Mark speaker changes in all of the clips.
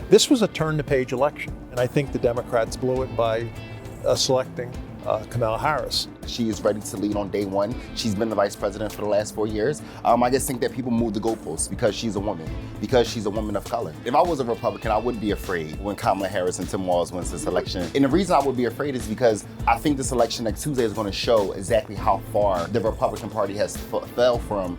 Speaker 1: This was a turn-the-page election, and I think the Democrats blew it by selecting Kamala Harris.
Speaker 2: She is ready to lead on day one. She's been the vice president for the last 4 years. I just think that people move the goalposts because she's a woman of color. If I was a Republican, I wouldn't be afraid when Kamala Harris and Tim Walz wins this election. And the reason I would be afraid is because I think this election next Tuesday is going to show exactly how far the Republican Party has fell from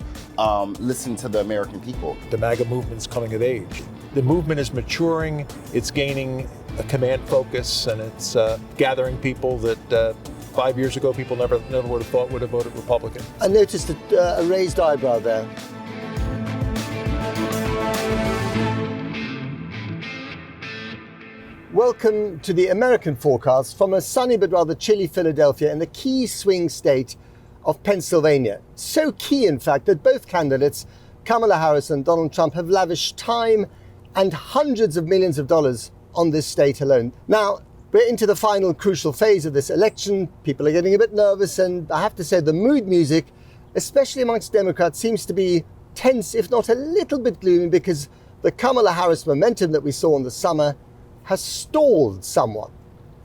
Speaker 2: listening to the American people.
Speaker 1: The MAGA movement's coming of age. The movement is maturing, it's gaining a command focus, and it's gathering people that 5 years ago people never would have thought would have voted Republican.
Speaker 3: I noticed a raised eyebrow there. Welcome to the American Fourcast from a sunny but rather chilly Philadelphia in the key swing state of Pennsylvania. So key, in fact, that both candidates, Kamala Harris and Donald Trump, have lavished time and hundreds of millions of dollars on this state alone. Now, we're into the final crucial phase of this election. People are getting a bit nervous, and I have to say the mood music, especially amongst Democrats, seems to be tense, if not a little bit gloomy, because the Kamala Harris momentum that we saw in the summer has stalled somewhat.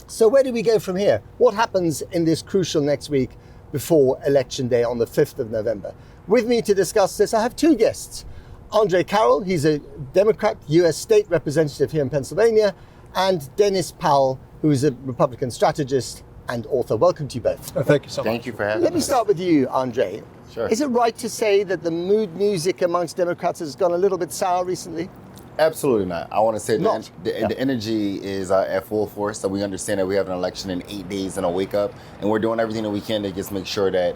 Speaker 3: So where do we go from here? What happens in this crucial next week before Election Day on the 5th of November? With me to discuss this, I have two guests. Andre Carroll, he's a Democrat, US state representative here in Pennsylvania, and Dennis Powell, who is a Republican strategist and author. Welcome to you both.
Speaker 1: Thank you so much.
Speaker 2: Thank you for having me.
Speaker 3: Let me start with you, Andre.
Speaker 2: Sure.
Speaker 3: Is it right to say that the mood music amongst Democrats has gone a little bit sour recently?
Speaker 2: Absolutely not. I want to say
Speaker 3: Not.
Speaker 2: the energy is at full force. So we understand that we have an election in 8 days and a wake up, and we're doing everything that we can to just make sure that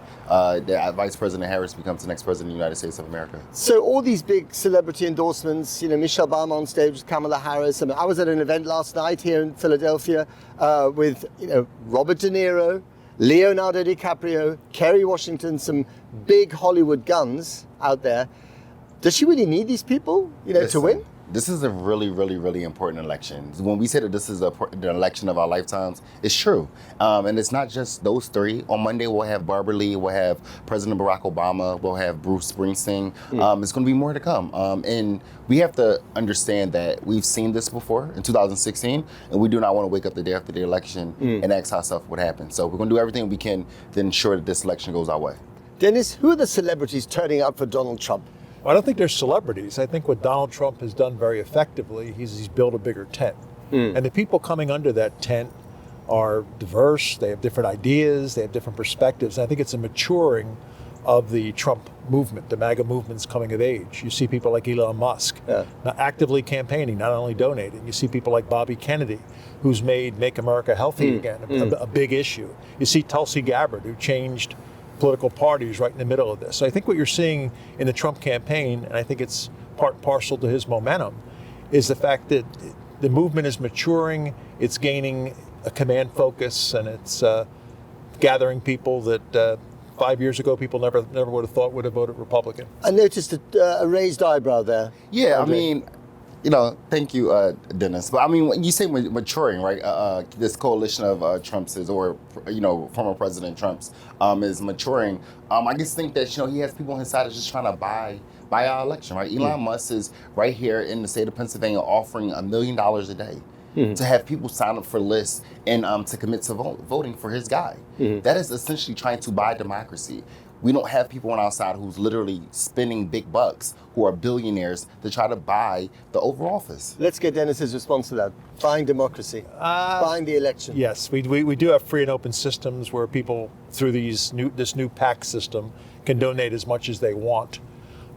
Speaker 2: Vice President Harris becomes the next president of the United States of America.
Speaker 3: So all these big celebrity endorsements, Michelle Obama on stage with Kamala Harris. I was at an event last night here in Philadelphia with Robert De Niro, Leonardo DiCaprio, Kerry Washington, some big Hollywood guns out there. Does she really need these people, to win?
Speaker 2: This is a really, really, really important election. When we say that this is the election of our lifetimes, it's true. And it's not just those three. On Monday, we'll have Barbara Lee, we'll have President Barack Obama, we'll have Bruce Springsteen. It's going to be more to come. And we have to understand that we've seen this before in 2016, and we do not want to wake up the day after the election and ask ourselves what happened. So we're going to do everything we can to ensure that this election goes our way.
Speaker 3: Dennis, who are the celebrities turning out for Donald Trump?
Speaker 1: I don't think they're celebrities. I think what Donald Trump has done very effectively, he's built a bigger tent. And the people coming under that tent are diverse, they have different ideas, they have different perspectives. And I think it's a maturing of the Trump movement. The MAGA movement's coming of age. You see people like Elon Musk not actively campaigning, not only donating. You see people like Bobby Kennedy, who's made Make America Healthy again a big issue. You see Tulsi Gabbard, who changed political parties right in the middle of this. So I think what you're seeing in the Trump campaign, and I think it's part and parcel to his momentum, is the fact that the movement is maturing, it's gaining a command focus, and it's gathering people that 5 years ago people never would have thought would have voted Republican.
Speaker 3: I noticed a raised eyebrow there.
Speaker 2: Yeah,
Speaker 3: Andre.
Speaker 2: Thank you, Dennis. But when you say maturing, right? This coalition of Trump's former President Trump's is maturing. I just think that he has people on his side that's just trying to buy our election, right? Elon Musk is right here in the state of Pennsylvania offering $1 million a day to have people sign up for lists and to commit to voting for his guy. That is essentially trying to buy democracy. We don't have people on our side who's literally spending big bucks, who are billionaires, to try to buy the Oval Office.
Speaker 3: Let's get Dennis's response to that. Buying democracy, buying the election.
Speaker 1: Yes, we do have free and open systems where people, through this new PAC system, can donate as much as they want.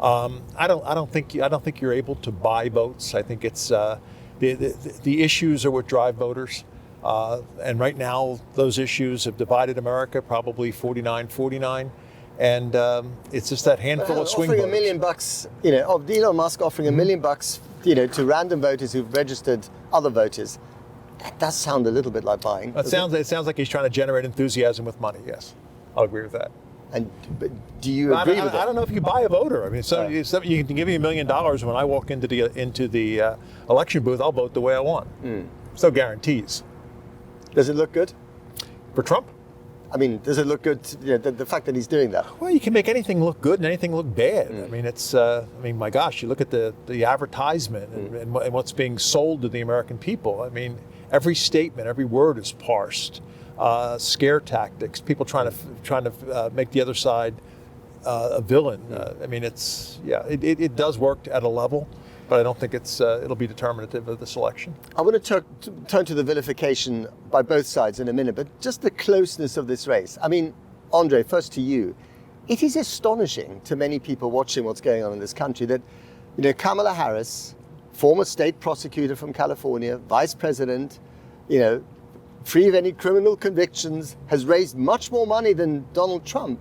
Speaker 1: I don't think you're able to buy votes. I think it's the issues are what drive voters. And right now, those issues have divided America, probably 49-49. And it's just that handful of swing voters.
Speaker 3: Offering $1 million, of Elon Musk offering $1 million, to random voters who've registered other voters. That does sound a little bit like buying.
Speaker 1: It sounds like he's trying to generate enthusiasm with money. Yes, I'll agree with that.
Speaker 3: And do you agree with that?
Speaker 1: I don't know if you buy a voter. I mean, you can give me $1 million when I walk into the election booth. I'll vote the way I want. So guarantees.
Speaker 3: Does it look good
Speaker 1: for Trump?
Speaker 3: I mean, does it look good? The fact that he's doing that.
Speaker 1: Well, you can make anything look good and anything look bad. I mean, it's. My gosh, you look at the advertisement and what's being sold to the American people. I mean, every statement, every word is parsed. Scare tactics, people trying to make the other side a villain. I mean, it does work at a level, but I don't think it'll be determinative of this election.
Speaker 3: I want to turn to the vilification by both sides in a minute, but just the closeness of this race. I mean, Andre, first to you. It is astonishing to many people watching what's going on in this country that, Kamala Harris, former state prosecutor from California, vice president, free of any criminal convictions, has raised much more money than Donald Trump,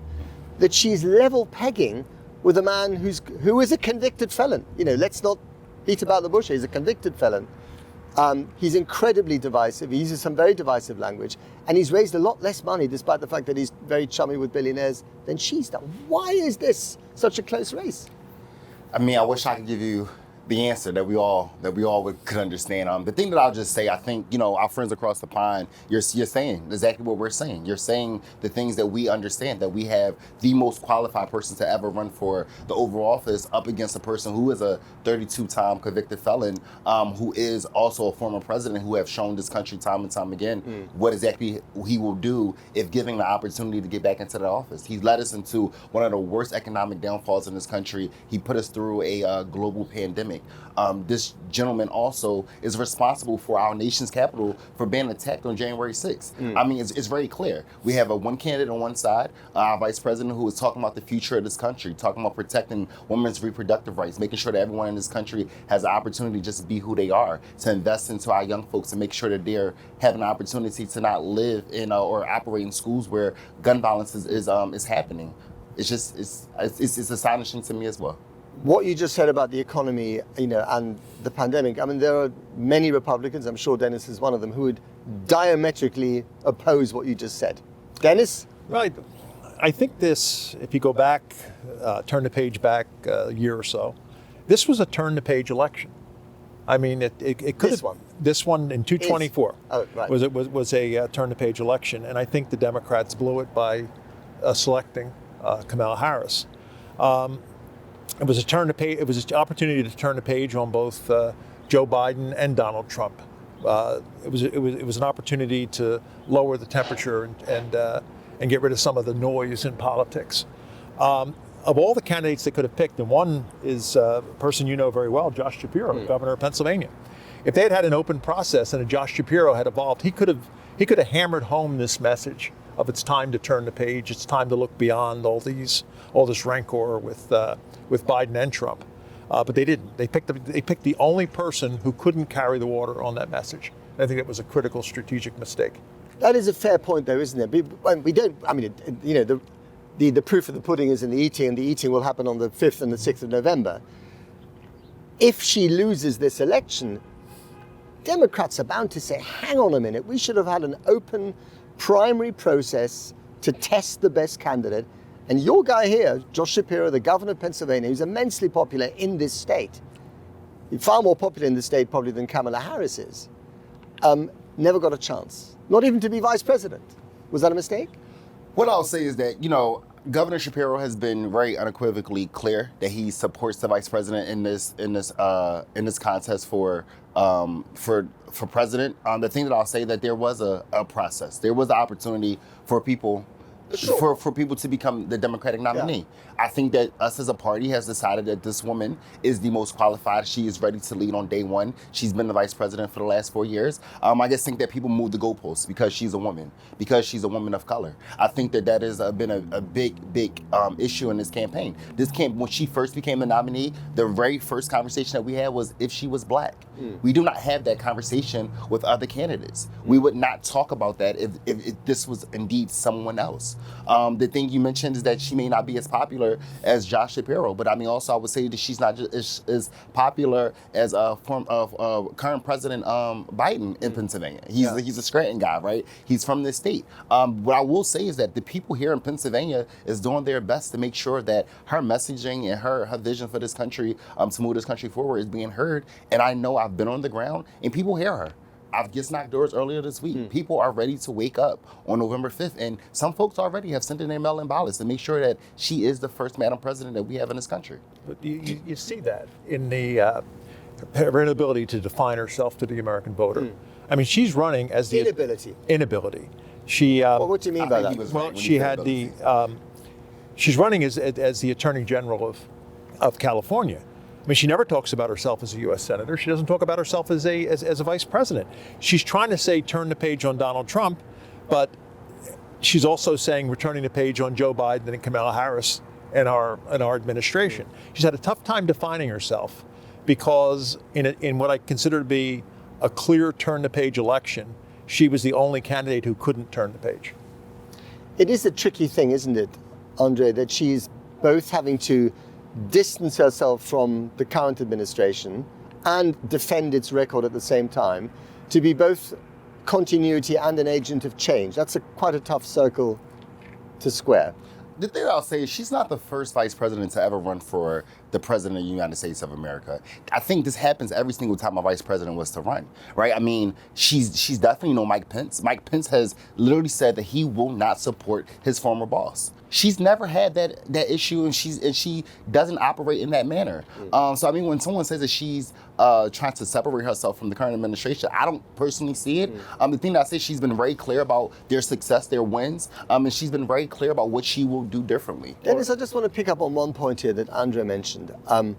Speaker 3: that she's level pegging with a man who is a convicted felon. Let's not beat about the bush. He's a convicted felon. He's incredibly divisive. He uses some very divisive language, and he's raised a lot less money, despite the fact that he's very chummy with billionaires, than she's done. Why is this such a close race?
Speaker 2: I mean, I wish I could give you the answer that we all could understand. The thing that I'll just say, I think, our friends across the pond, you're saying exactly what we're saying. You're saying the things that we understand, that we have the most qualified person to ever run for the Oval Office up against a person who is a 32-time convicted felon, who is also a former president, who have shown this country time and time again what exactly he will do if given the opportunity to get back into the office. He's led us into one of the worst economic downfalls in this country. He put us through a global pandemic. This gentleman also is responsible for our nation's capital for being attacked on January 6th. I mean, it's very clear. We have one candidate on one side, our vice president, who is talking about the future of this country, talking about protecting women's reproductive rights, making sure that everyone in this country has the opportunity to just be who they are, to invest into our young folks and make sure that they're having an opportunity to not live in or operate in schools where gun violence is happening. It's astonishing to me as well.
Speaker 3: What you just said about the economy, and the pandemic, I mean, there are many Republicans, I'm sure Dennis is one of them, who would diametrically oppose what you just said. Dennis?
Speaker 1: Right. I think this, if you go back, turn the page back a year or so, this was a turn the page election. I mean, it could have. This one in 224 was a turn the page election, and I think the Democrats blew it by selecting Kamala Harris. It was a turn to page. It was an opportunity to turn the page on both Joe Biden and Donald Trump. It was an opportunity to lower the temperature and get rid of some of the noise in politics. Of all the candidates they could have picked, and one is a person you know very well, Josh Shapiro, governor of Pennsylvania. If they had had an open process and a Josh Shapiro had evolved, he could have hammered home this message of it's time to turn the page. It's time to look beyond all this rancor with Biden and Trump, but they didn't. They picked the only person who couldn't carry the water on that message. And I think that was a critical strategic mistake.
Speaker 3: That is a fair point, though, isn't it? We don't. I mean, the proof of the pudding is in the eating, and the eating will happen on the 5th and the 6th of November. If she loses this election, Democrats are bound to say, "Hang on a minute, we should have had an open primary process to test the best candidate." And your guy here, Josh Shapiro, the governor of Pennsylvania, who's immensely popular in this state, far more popular in the state probably than Kamala Harris is, never got a chance, not even to be vice president. Was that a mistake?
Speaker 2: What I'll say is that, Governor Shapiro has been very unequivocally clear that he supports the vice president in this contest for president. The thing that I'll say that there was a process. There was an opportunity for people. Sure. For people to become the Democratic nominee. Yeah. I think that us as a party has decided that this woman is the most qualified. She is ready to lead on day one. She's been the vice president for the last 4 years. I just think that people move the goalposts because she's a woman of color. I think that has been a big issue in this campaign. When she first became the nominee, the very first conversation that we had was if she was black. We do not have that conversation with other candidates. We would not talk about that if this was indeed someone else. The thing you mentioned is that she may not be as popular as Josh Shapiro, but I mean, also I would say that she's not just as popular as a form of current President Biden in Pennsylvania. He's a Scranton guy, right? He's from this state. What I will say is that the people here in Pennsylvania is doing their best to make sure that her messaging and her vision for this country, to move this country forward, is being heard. And I know I've been on the ground and people hear her. I've just knocked doors earlier this week. People are ready to wake up on November 5th, and some folks already have sent in their mail-in ballots to make sure that she is the first Madam President that we have in this country.
Speaker 1: But you see that in the her inability to define herself to the American voter. I mean, she's running as the inability. She.
Speaker 3: Well, what do you mean by that?
Speaker 1: Well, she had the. She's running as the Attorney General of California. I mean, she never talks about herself as a U.S. Senator. She doesn't talk about herself as a Vice President. She's trying to say turn the page on Donald Trump, but she's also saying returning the page on Joe Biden and Kamala Harris and our administration. She's had a tough time defining herself because in what I consider to be a clear turn the page election, she was the only candidate who couldn't turn the page.
Speaker 3: It is a tricky thing, isn't it, Andre, that she's both having to distance herself from the current administration and defend its record at the same time, to be both continuity and an agent of change. That's quite a tough circle to square.
Speaker 2: The thing I'll say is she's not the first vice president to ever run for the president of the United States of America. I think this happens every single time a vice president was to run, right? I mean, she's definitely no Mike Pence. Mike Pence has literally said that he will not support his former boss. She's never had that issue, and she doesn't operate in that manner. So I mean, when someone says that she's trying to separate herself from the current administration, I don't personally see it. The thing that I say, she's been very clear about their success, their wins, and she's been very clear about what she will do differently.
Speaker 3: Dennis, I just want to pick up on one point here that Andre mentioned, and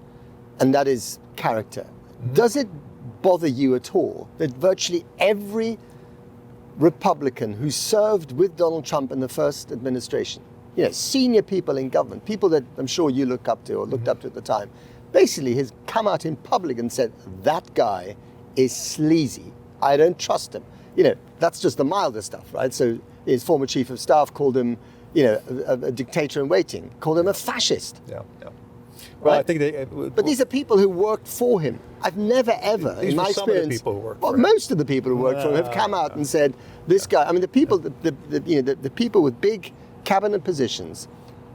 Speaker 3: that is character. Does it bother you at all that virtually every Republican who served with Donald Trump in the first administration, you know, senior people in government, people that I'm sure you look up to or looked up to at the time, basically has come out in public and said, that guy is sleazy. I don't trust him. You know, that's just the milder stuff, right? So his former chief of staff called him, you know, a dictator in waiting, called him a fascist.
Speaker 1: Yeah.
Speaker 3: Well,
Speaker 1: I think
Speaker 3: but these are people who worked for him. I've never ever, in my experience,
Speaker 1: some of the people who worked for him.
Speaker 3: Most of the people who worked for him have come out and said, this guy. I mean, the people, the people with big cabinet positions,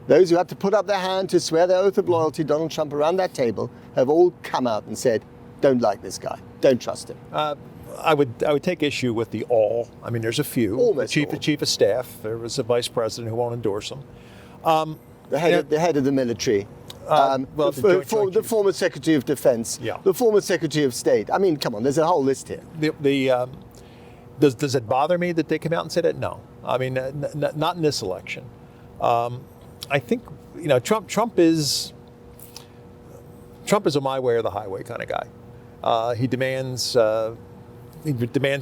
Speaker 3: those who had to put up their hand to swear their oath of loyalty, Donald Trump, around that table, have all come out and said, don't like this guy, don't trust him.
Speaker 1: I would take issue with the all. I mean, there's a few.
Speaker 3: Almost
Speaker 1: the chief of staff. There was a vice president who won't endorse him.
Speaker 3: The head of the military. The former Secretary of Defense.
Speaker 1: Yeah. The
Speaker 3: former Secretary of State. I mean, come on, there's a whole list here.
Speaker 1: Does it bother me that they came out and said it? No. I mean, not in this election. I think, you know, Trump is a my way or the highway kind of guy. He demands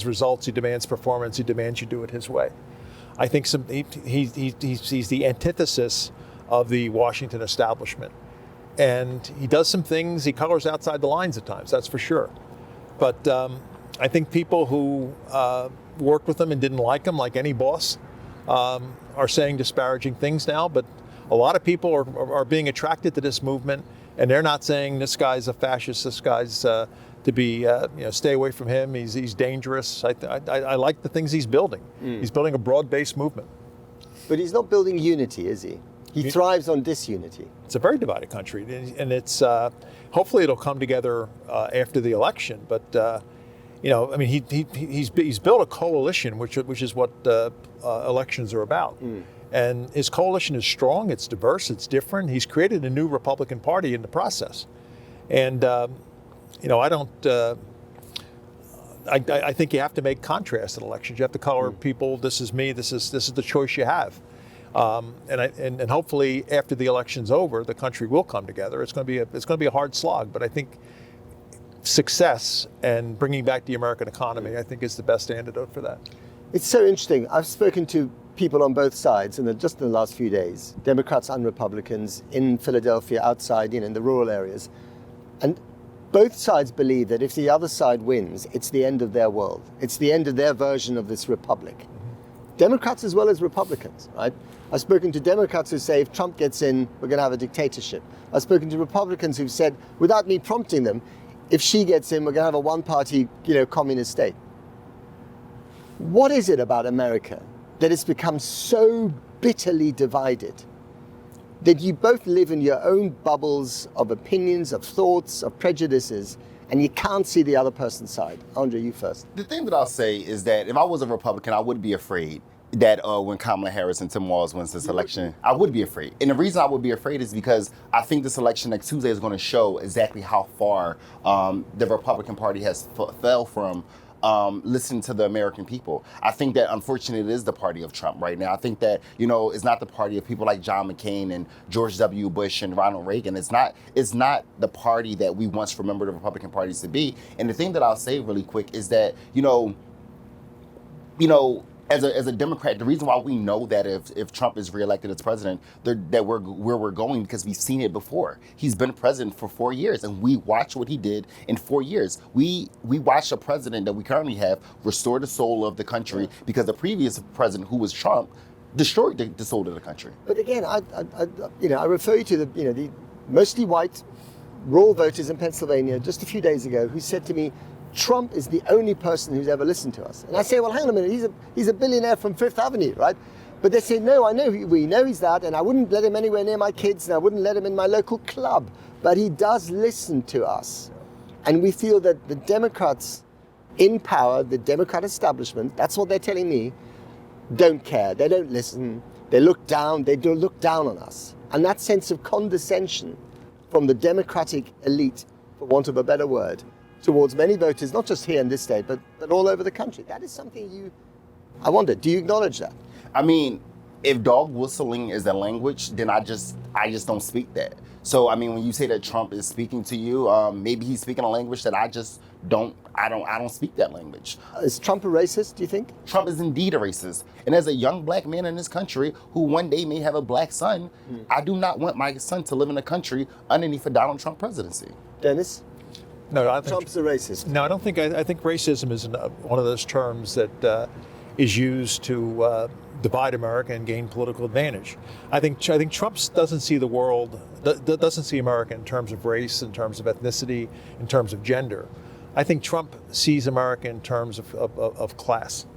Speaker 1: results. He demands performance. He demands you do it his way. I think he's the antithesis of the Washington establishment, and he does some things. He colors outside the lines at times. That's for sure. But I think people who worked with him and didn't like him, like any boss, are saying disparaging things now. But a lot of people are being attracted to this movement, and they're not saying this guy's a fascist. This guy's to be stay away from him. He's dangerous. I like the things he's building. He's building a broad-based movement.
Speaker 3: But he's not building unity, is he? He thrives on disunity.
Speaker 1: It's a very divided country, and it's hopefully it'll come together after the election. But I mean, he's built a coalition, which is what elections are about. And his coalition is strong. It's diverse. It's different. He's created a new Republican Party in the process, and I don't. I think you have to make contrast in elections. You have to color people. This is me. This is the choice you have. And hopefully after the election's over, the country will come together. It's going to be a hard slog, but I think success and bringing back the American economy, I think, is the best antidote for that.
Speaker 3: It's so interesting. I've spoken to people on both sides just in the last few days, Democrats and Republicans in Philadelphia, outside, in the rural areas, and both sides believe that if the other side wins, it's the end of their world. It's the end of their version of this republic. Democrats as well as Republicans, right? I've spoken to Democrats who say if Trump gets in, we're going to have a dictatorship. I've spoken to Republicans who've said, without me prompting them, if she gets in, we're going to have a one-party, communist state. What is it about America that has become so bitterly divided that you both live in your own bubbles of opinions, of thoughts, of prejudices, and you can't see the other person's side. Andre, you first.
Speaker 2: The thing that I'll say is that if I was a Republican, I would be afraid that when Kamala Harris and Tim Walz wins this election, I would be afraid. And the reason I would be afraid is because I think this election next Tuesday is going to show exactly how far the Republican Party has fell from listening to the American people. I think that unfortunately it is the party of Trump right now. I think that, it's not the party of people like John McCain and George W. Bush and Ronald Reagan. It's not the party that we once remembered the Republican parties to be. And the thing that I'll say really quick is that, as a Democrat, the reason why we know that if Trump is reelected as president, that we're where we're going because we've seen it before. He's been president for 4 years, and we watched what he did in 4 years. We watched a president that we currently have restore the soul of the country because the previous president, who was Trump, destroyed the soul of the country.
Speaker 3: But again, I refer you to the mostly white rural voters in Pennsylvania just a few days ago who said to me, Trump is the only person who's ever listened to us. And I say, well, hang on a minute, he's a billionaire from Fifth Avenue, right? But they say, no, we know he's that, and I wouldn't let him anywhere near my kids, and I wouldn't let him in my local club. But he does listen to us. And we feel that the Democrats in power, the Democrat establishment, that's what they're telling me, don't care. They don't listen. They look down. They do look down on us. And that sense of condescension from the Democratic elite, for want of a better word, towards many voters, not just here in this state, but all over the country. That is something I wonder, do you acknowledge that?
Speaker 2: I mean, if dog whistling is a language, then I just don't speak that. So, I mean, when you say that Trump is speaking to you, maybe he's speaking a language that I don't speak that language.
Speaker 3: Is Trump a racist, do you think?
Speaker 2: Trump is indeed a racist. And as a young black man in this country who one day may have a black son, I do not want my son to live in a country underneath a Donald Trump presidency.
Speaker 3: Dennis?
Speaker 1: No, I think
Speaker 3: Trump's a racist.
Speaker 1: No, I don't think. I think racism is one of those terms that is used to divide America and gain political advantage. I think Trump doesn't see the world, doesn't see America in terms of race, in terms of ethnicity, in terms of gender. I think Trump sees America in terms of class,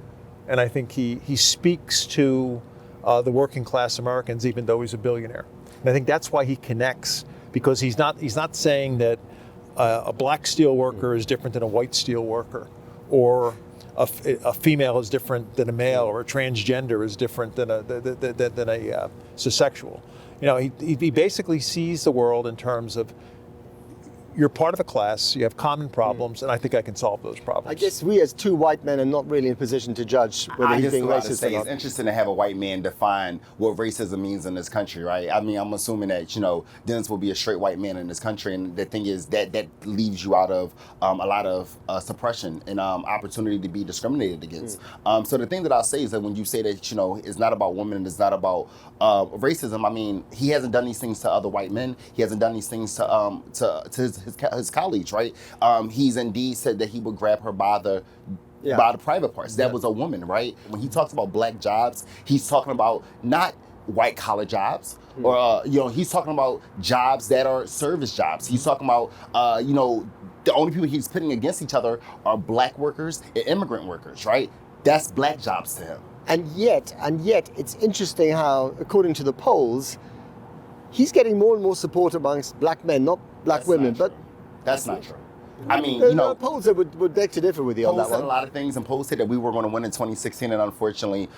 Speaker 1: and I think he speaks to the working class Americans, even though he's a billionaire. And I think that's why he connects, because he's not saying that a black steel worker is different than a white steel worker, or a female is different than a male, or a transgender is different than a cisexual. He basically sees the world in terms of, you're part of a class, you have common problems, and I think I can solve those problems.
Speaker 3: I guess we as two white men are not really in a position to judge whether he's being racist or not.
Speaker 2: It's interesting to have a white man define what racism means in this country, right? I mean, I'm assuming that, Dennis will be a straight white man in this country, and the thing is that leaves you out of a lot of suppression and opportunity to be discriminated against. So the thing that I'll say is that when you say that, it's not about women, it's not about racism, I mean, he hasn't done these things to other white men. He hasn't done these things to his colleagues, right? He's indeed said that he would grab her by the private parts. That was a woman, right? When he talks about black jobs, he's talking about not white collar jobs, or he's talking about jobs that are service jobs. He's talking about the only people he's pitting against each other are black workers and immigrant workers, right? That's black jobs to him.
Speaker 3: And yet, it's interesting how, according to the polls, he's getting more and more support amongst black men, not black women. But
Speaker 2: that's not true. I mean,
Speaker 3: there are polls that would beg to differ with you on that one.
Speaker 2: Polls said a lot of things, and polls said that we were going to win in 2016, and unfortunately,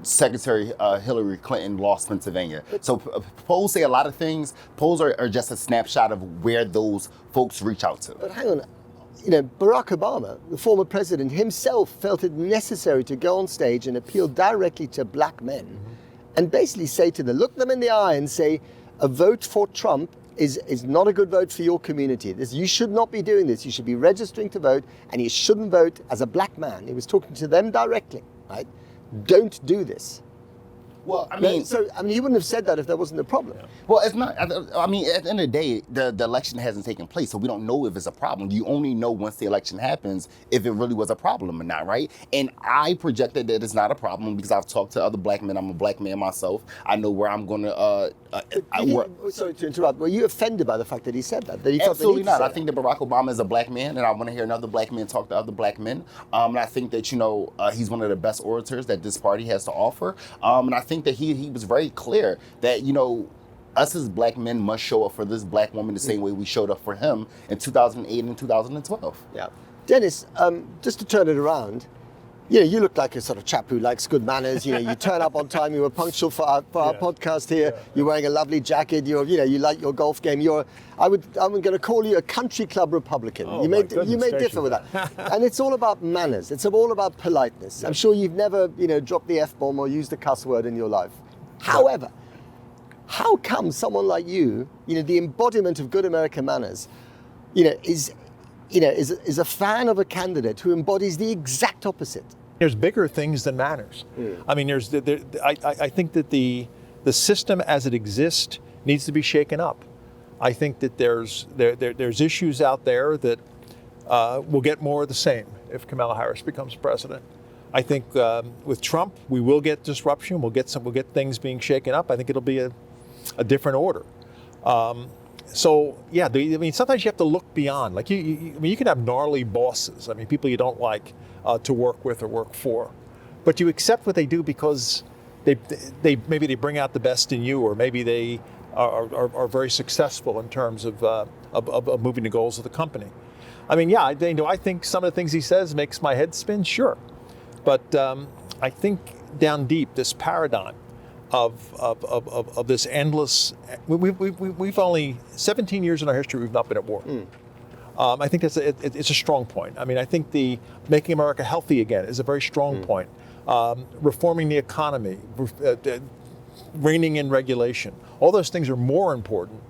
Speaker 2: Secretary Hillary Clinton lost Pennsylvania. So polls say a lot of things. Polls are just a snapshot of where those folks reach out to.
Speaker 3: But hang on. Barack Obama, the former president himself, felt it necessary to go on stage and appeal directly to black men and basically say to them, look them in the eye and say, a vote for Trump is not a good vote for your community. You should not be doing this. You should be registering to vote, and you shouldn't vote as a black man. He was talking to them directly, right? Don't do this.
Speaker 2: Well, I mean,
Speaker 3: he wouldn't have said that if there wasn't a problem.
Speaker 2: Well, it's not. I mean, at the end of the day, the election hasn't taken place, so we don't know if it's a problem. You only know once the election happens if it really was a problem or not, right? And I projected that it's not a problem because I've talked to other black men. I'm a black man myself. I know where I'm going to.
Speaker 3: Sorry to interrupt. Were you offended by the fact that he said that?
Speaker 2: Absolutely not. I think that Barack Obama is a black man, and I want to hear another black man talk to other black men. And I think that he's one of the best orators that this party has to offer. And I think that he was very clear that us as black men must show up for this black woman the same way we showed up for him in 2008 and 2012.
Speaker 3: Yeah. Dennis, just to turn it around, you look like a sort of chap who likes good manners. You turn up on time. You were punctual for our podcast here. Yeah. You're wearing a lovely jacket. You like your golf game. I'm going to call you a country club Republican.
Speaker 1: Oh,
Speaker 3: you may differ with that. And it's all about manners. It's all about politeness. I'm sure you've never, dropped the F-bomb or used a cuss word in your life. However, how come someone like you, the embodiment of good American manners, is a fan of a candidate who embodies the exact opposite?
Speaker 1: There's bigger things than manners. I mean, I think that the system as it exists needs to be shaken up. I think that there's issues out there that will get more of the same if Kamala Harris becomes president. I think with Trump, we will get disruption. We'll get things being shaken up. I think it'll be a different order. Sometimes you have to look beyond. Like you can have gnarly bosses. I mean, people you don't like to work with or work for, but you accept what they do because they bring out the best in you, or maybe they are very successful in terms of moving the goals of the company. I mean, do I think some of the things he says makes my head spin? Sure, but I think down deep this paradigm of this endless. We've only 17 years in our history we've not been at war. I think it's a strong point. I mean, I think the making America healthy again is a very strong point. Reforming the economy, reining in regulation, all those things are more important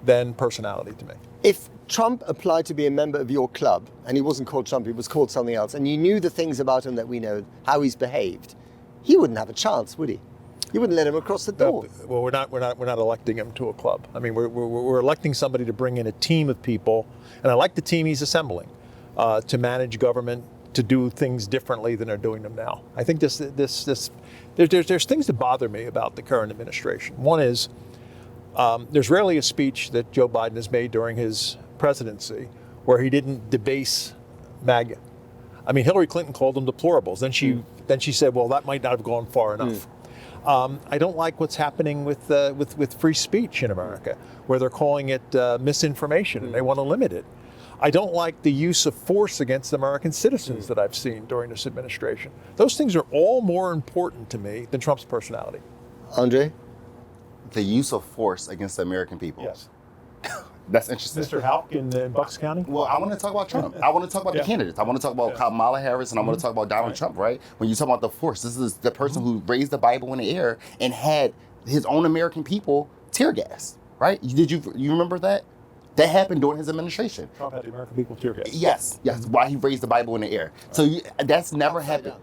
Speaker 1: than personality to me.
Speaker 3: If Trump applied to be a member of your club, and he wasn't called Trump, he was called something else, and you knew the things about him that we know, how he's behaved, he wouldn't have a chance, would he? You wouldn't let him across the door.
Speaker 1: Well, we're not electing him to a club. I mean, we're electing somebody to bring in a team of people, and I like the team he's assembling to manage government, to do things differently than they're doing them now. I think there's things that bother me about the current administration. One is there's rarely a speech that Joe Biden has made during his presidency where he didn't debase MAGA. I mean, Hillary Clinton called them deplorables. Then she said, well, that might not have gone far enough. I don't like what's happening with free speech in America, where they're calling it misinformation and they want to limit it. I don't like the use of force against American citizens that I've seen during this administration. Those things are all more important to me than Trump's personality.
Speaker 3: Andre?
Speaker 2: The use of force against the American people.
Speaker 1: Yes.
Speaker 2: That's interesting.
Speaker 1: Mr. Houck in Bucks County?
Speaker 2: Well, I want to talk about Trump. I want to talk about the candidates. I want to talk about Kamala Harris, and I want to talk about Donald Trump, right? When you talk about the force, this is the person who raised the Bible in the air and had his own American people tear gas, right? You remember that? That happened during his administration.
Speaker 1: Trump had the American people tear gas.
Speaker 2: Yes. Why he raised the Bible in the air. So that's never happened.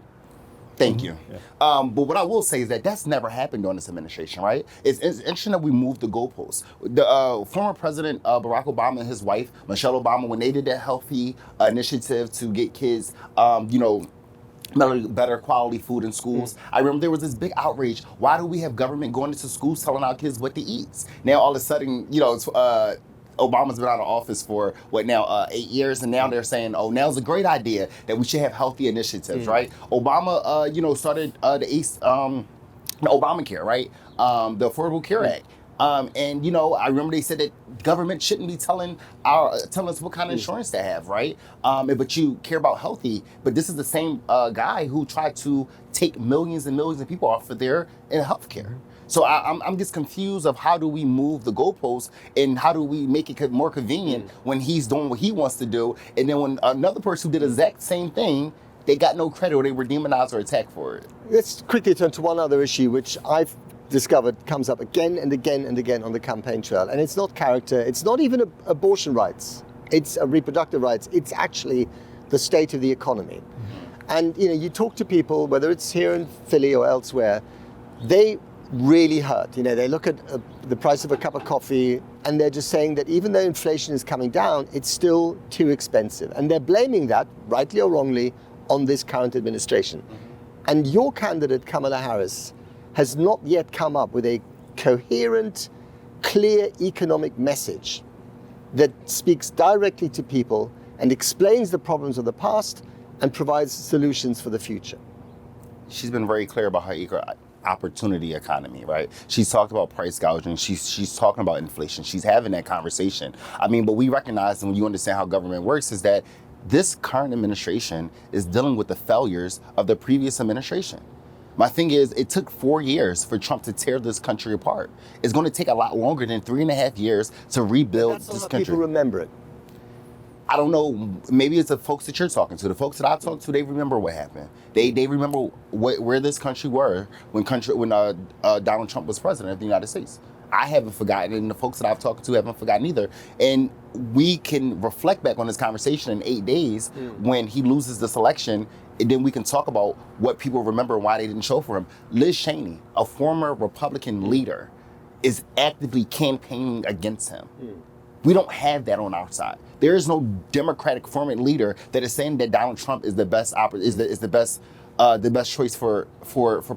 Speaker 2: Thank you. Yeah. But what I will say is that's never happened during this administration, right? It's interesting that we moved the goalposts. The former President Barack Obama and his wife, Michelle Obama, when they did that healthy initiative to get kids, better quality food in schools. I remember there was this big outrage. Why do we have government going into schools telling our kids what to eat? Now all of a sudden, it's Obama's been out of office for 8 years, and now they're saying, now's a great idea that we should have healthy initiatives, right? Obama, started the Obamacare, right? The Affordable Care Act. And I remember they said that government shouldn't be telling us what kind of insurance to have, right? But you care about healthy. But this is the same guy who tried to take millions and millions of people off of their health care. So I'm just confused of how do we move the goalposts and how do we make it more convenient when he's doing what he wants to do, and then when another person who did the exact same thing, they got no credit or they were demonized or attacked for it.
Speaker 3: Let's quickly turn to one other issue which I've discovered comes up again and again and again on the campaign trail, and it's not character, it's not even abortion rights, it's reproductive rights, it's actually the state of the economy. And you talk to people, whether it's here in Philly or elsewhere, they really hurt. They look at the price of a cup of coffee and they're just saying that even though inflation is coming down, it's still too expensive. And they're blaming that, rightly or wrongly, on this current administration. And your candidate, Kamala Harris, has not yet come up with a coherent, clear economic message that speaks directly to people and explains the problems of the past and provides solutions for the future.
Speaker 2: She's been very clear about her opportunity economy, right? She's talked about price gouging. She's talking about inflation. She's having that conversation. I mean, but we recognize, and when you understand how government works, is that this current administration is dealing with the failures of the previous administration. My thing is, it took 4 years for Trump to tear this country apart. It's going to take a lot longer than 3.5 years to rebuild this country.
Speaker 3: People remember it.
Speaker 2: I don't know. Maybe it's the folks that you're talking to. The folks that I talk to, they remember what happened. They remember where this country were when Donald Trump was president of the United States. I haven't forgotten, and the folks that I've talked to haven't forgotten either. And we can reflect back on this conversation in 8 days when he loses this election, and then we can talk about what people remember and why they didn't show for him. Liz Cheney, a former Republican leader, is actively campaigning against him. We don't have that on our side. There is no Democratic former leader that is saying that Donald Trump is the best the best choice for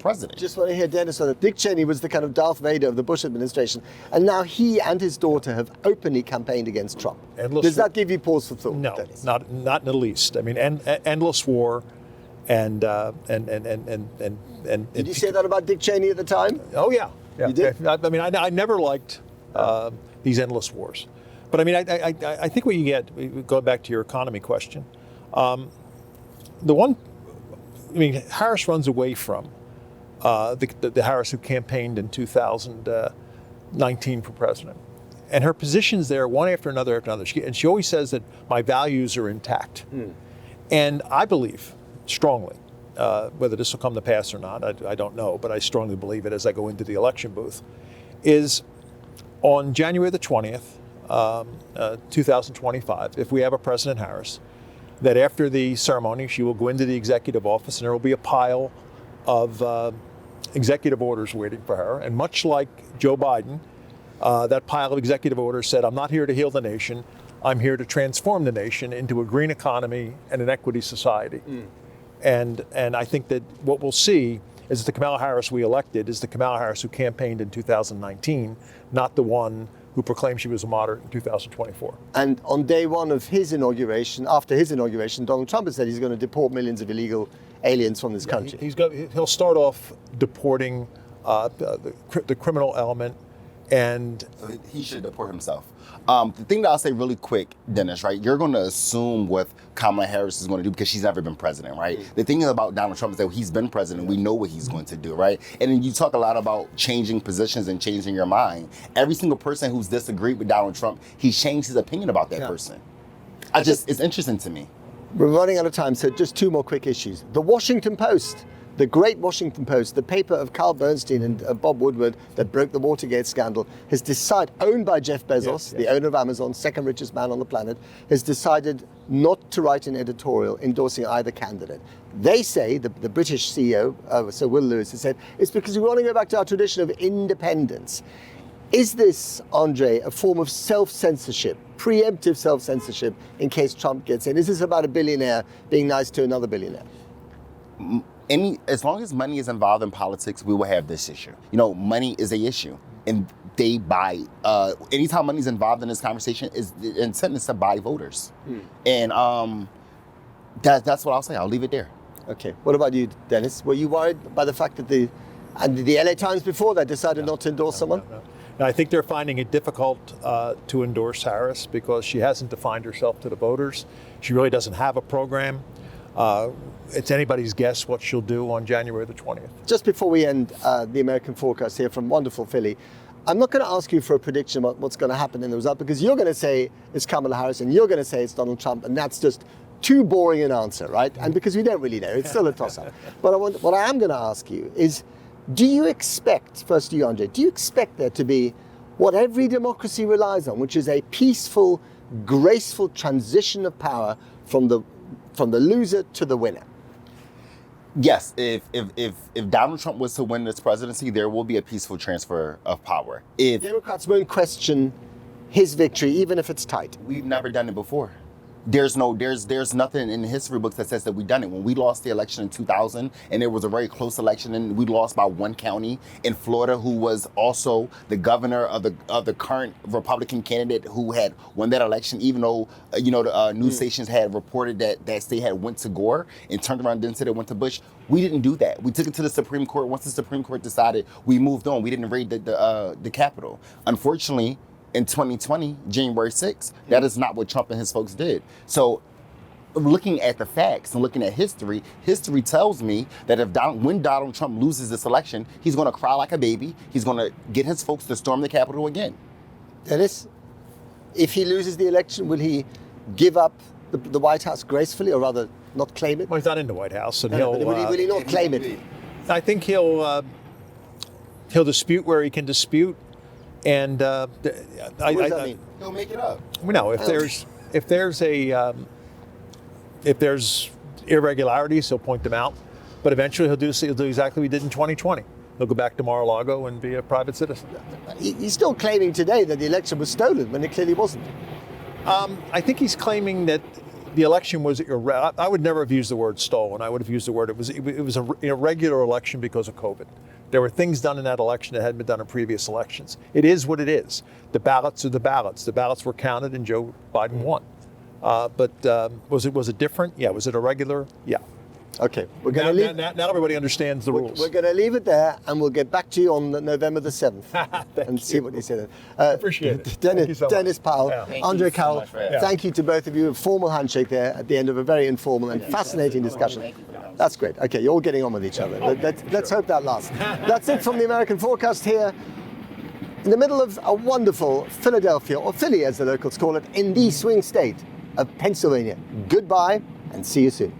Speaker 2: president.
Speaker 3: Just want to hear Dennis on it. Dick Cheney was the kind of Darth Vader of the Bush administration, and now he and his daughter have openly campaigned against Trump. Does that give you pause for thought?
Speaker 1: No,
Speaker 3: Dennis?
Speaker 1: not in the least. I mean, endless war, and
Speaker 3: Did you say that about Dick Cheney at the time?
Speaker 1: Oh yeah.
Speaker 3: You did?
Speaker 1: I mean, I never liked these endless wars, but I mean, I think what you get, going back to your economy question, Harris runs away from the Harris who campaigned in 2019 for president. And her positions there, one after another. She always says that my values are intact. And I believe strongly, whether this will come to pass or not, I don't know, but I strongly believe it as I go into the election booth, is on January the 20th, 2025, if we have a President Harris, that after the ceremony, she will go into the executive office and there will be a pile of executive orders waiting for her. And much like Joe Biden, that pile of executive orders said, I'm not here to heal the nation. I'm here to transform the nation into a green economy and an equity society. And I think that what we'll see is the Kamala Harris we elected is the Kamala Harris who campaigned in 2019, not the one who proclaimed she was a moderate in 2024.
Speaker 3: And on day one of his inauguration, after his inauguration, Donald Trump has said he's going to deport millions of illegal aliens from this country.
Speaker 1: He'll start off deporting the criminal element, and
Speaker 2: he should deport himself. The thing that I'll say really quick, Dennis, right? You're going to assume what Kamala Harris is going to do because she's never been president, right? The thing about Donald Trump is that he's been president. We know what he's going to do, right? And then you talk a lot about changing positions and changing your mind. Every single person who's disagreed with Donald Trump, he's changed his opinion about that person. It's interesting to me.
Speaker 3: We're running out of time, so just two more quick issues. The Washington Post. The great Washington Post, the paper of Carl Bernstein and Bob Woodward that broke the Watergate scandal, has decided, owned by Jeff Bezos, the owner of Amazon, second richest man on the planet, has decided not to write an editorial endorsing either candidate. They say, the British CEO, Sir Will Lewis, has said, it's because we want to go back to our tradition of independence. Is this, Andre, a form of self-censorship, preemptive self-censorship in case Trump gets in? Is this about a billionaire being nice to another billionaire?
Speaker 2: As long as money is involved in politics, we will have this issue. You know, money is an issue, and they buy. Anytime money is involved in this conversation, the intent is to buy voters, and that's what I'll say. I'll leave it there.
Speaker 3: Okay. What about you, Dennis? Were you worried by the fact that the LA Times before that decided not to endorse someone?
Speaker 1: No, I think they're finding it difficult to endorse Harris because she hasn't defined herself to the voters. She really doesn't have a program. It's anybody's guess what she'll do on January the 20th.
Speaker 3: Just before we end the American Fourcast here from wonderful Philly, I'm not going to ask you for a prediction about what's going to happen in the result because you're going to say it's Kamala Harris and you're going to say it's Donald Trump, and that's just too boring an answer, right? And because we don't really know, it's still a toss-up. But what I am going to ask you is, do you expect, first to you, Andre, do you expect there to be what every democracy relies on, which is a peaceful, graceful transition of power from the loser to the winner?
Speaker 2: Yes, if Donald Trump was to win this presidency, there will be a peaceful transfer of power. If
Speaker 3: Democrats won't question his victory, even if it's tight.
Speaker 2: We've never done it before. there's nothing in the history books that says that we've done it. When we lost the election in 2000, and it was a very close election, and we lost by one county in Florida, who was also the governor of the current Republican candidate who had won that election, even though the news stations had reported that state had went to Gore and turned around and then said it went to Bush. We didn't do that. We took it to the Supreme Court. Once the Supreme Court decided, we moved on. We didn't raid the Capitol. Unfortunately, in 2020, January 6th, that is not what Trump and his folks did. So looking at the facts and looking at history tells me that when Donald Trump loses this election, he's going to cry like a baby. He's going to get his folks to storm the Capitol again.
Speaker 3: Dennis, if he loses the election, will he give up the White House gracefully, or rather not claim it?
Speaker 1: Well, he's not in the White House, and
Speaker 3: will he not claim it?
Speaker 1: I think he'll dispute where he can dispute. And
Speaker 3: what does that mean?
Speaker 2: He'll make it up.
Speaker 1: No, if there's irregularities, he'll point them out. But eventually, he'll do exactly what he did in 2020. He'll go back to Mar-a-Lago and be a private citizen.
Speaker 3: He's still claiming today that the election was stolen when it clearly wasn't.
Speaker 1: I think he's claiming that the election was irregular. I would never have used the word stolen. I would have used the word it was an irregular election because of COVID. There were things done in that election that hadn't been done in previous elections. It is what it is. The ballots are the ballots. The ballots were counted and Joe Biden won. But was it different? Yeah. Was it irregular? Yeah.
Speaker 3: Okay. We're going to leave.
Speaker 1: Now everybody understands the rules.
Speaker 3: We're going to leave it there, and we'll get back to you on November the 7th and see what he said.
Speaker 1: Appreciate it.
Speaker 3: Dennis Powell, Andre Carroll,
Speaker 2: much,
Speaker 3: thank you to both of you. A formal handshake there at the end of a very informal and fascinating discussion. That's great. Okay, you're all getting on with each other. Let's hope that lasts. That's it from the American Forecast here in the middle of a wonderful Philadelphia, or Philly as the locals call it, in the swing state of Pennsylvania. Goodbye and see you soon.